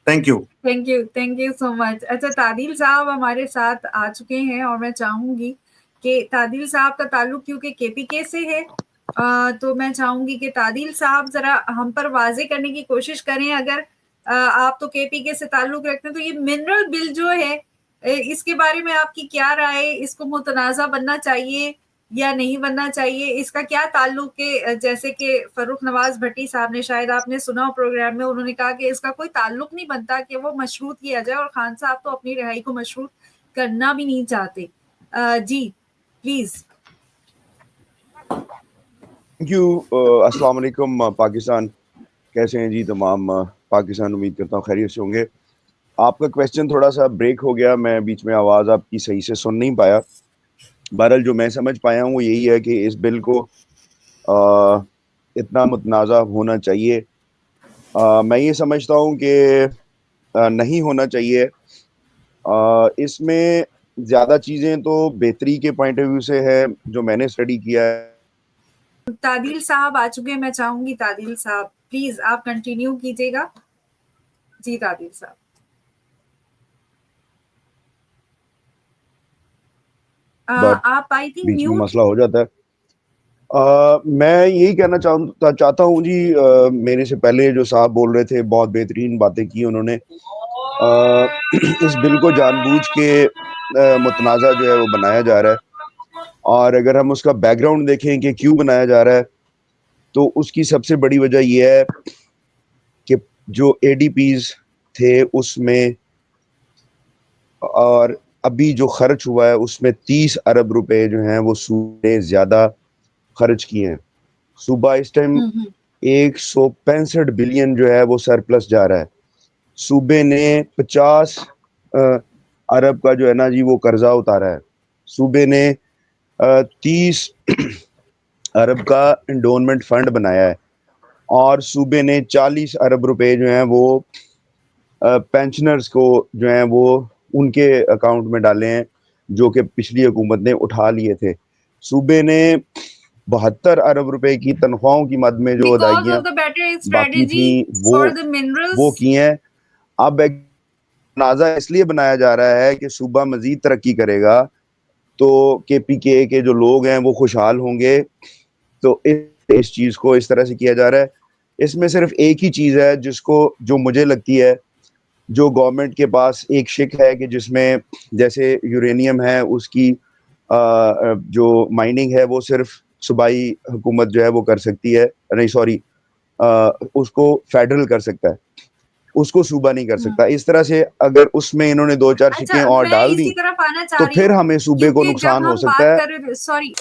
Thank you so much. अच्छा, तादिल साहब हमारे साथ आ चुके हैं और मैं चाहूंगी कि तादिल साहब का ताल्लुक क्योंकि केपीके से है, तो मैं चाहूंगी कि तादिल साहब जरा हम पर वाजे करने की कोशिश करें। अगर आप तो केपीके से ताल्लुक रखते हैं, तो ये मिनरल बिल जो है इसके बारे में आपकी क्या राय है? इसको मुतनाज़ा बनना चाहिए या नहीं बनना चाहिए? इसका क्या ताल्लुक है? जैसे कि फर्रुख नवाज भट्टी साहब ने, शायद आपने सुना हो प्रोग्राम में, उन्होंने कहा कि इसका कोई ताल्लुक नहीं बनता कि वो मशरूत किया जाए, और खान साहब तो अपनी रिहाई को मशरूत करना भी नहीं चाहते। जी प्लीज। Thank you. अस्सलाम वालेकुम पाकिस्तान, कैसे हैं जी तमाम पाकिस्तान? उम्मीद करता हूँ खैरियत से होंगे। आपका क्वेश्चन थोड़ा सा ब्रेक हो गया, मैं बीच में आवाज़ आपकी सही से सुन नहीं पाया। बहरहाल जो मैं समझ पाया हूँ वो यही है कि इस बिल को इतना मुतनाज़ा होना चाहिए। मैं ये समझता हूँ कि नहीं होना चाहिए। इसमें ज़्यादा चीज़ें तो बेहतरी के पॉइंट ऑफ व्यू से है, जो मैंने स्टडी किया है। तादिल साहब आ चुके हैं, मैं चाहूंगी तादिल साहब प्लीज आप कंटिन्यू कीजिएगा। जी तादिल साहब। बट आप आई थिंक बीच में म्यूट। मसला हो जाता है। मैं यही कहना चाहता हूँ जी, मेरे से पहले जो साहब बोल रहे थे बहुत बेहतरीन बातें की उन्होंने। इस बिल को जानबूझ के मुतनाज़ा जो है वो बनाया जा रहा है, और अगर हम उसका बैकग्राउंड देखें कि क्यों बनाया जा रहा है, तो उसकी सबसे बड़ी वजह यह है कि जो एडीपीज थे उसमें, और अभी जो खर्च हुआ है उसमें 30 अरब रुपए जो हैं वो सूबे ने ज़्यादा खर्च किए हैं। सूबा इस टाइम 165 बिलियन जो है वो सरप्लस जा रहा है। सूबे ने 50 अरब का जो है ना जी वो कर्जा उतारा है। सूबे ने 30 अरब का इंडोनमेंट फंड बनाया है, और सूबे ने 40 अरब रुपए जो हैं वो पेंशनर्स को जो हैं वो उनके अकाउंट में डाले हैं, जो कि पिछली हुकूमत ने उठा लिए थे। सूबे ने 72 अरब रुपए की तनख्वाहों की मद में जो बिकॉज अदायगियां ऑफ द बेटर बाकी स्ट्रेटेजी थी फॉर द मिनरल्स। वो की हैं। अब एक तनाज़ा इसलिए बनाया जा रहा है कि सूबा मजीद तरक्की करेगा तो केपीके के जो लोग हैं वो खुशहाल होंगे। तो इस चीज़ को इस तरह से किया जा रहा है। इसमें सिर्फ एक ही चीज़ है जिसको, जो मुझे लगती है, जो गवर्नमेंट के पास एक शिक है कि जिसमें जैसे यूरेनियम है उसकी जो माइनिंग है वो सिर्फ सूबाई हुकूमत जो है वो कर सकती है, नहीं सॉरी, उसको फेडरल कर सकता है, उसको सूबा नहीं कर सकता। इस तरह से अगर उसमें इन्होंने 2-4 शिकें अच्छा, और मैं डाल दी इसी तरफ आना चाह तो रही फिर हूँ, हमें सूबे को क्योंकि जब नुकसान हो हम सकता बात है। कर रहे थे, सॉरी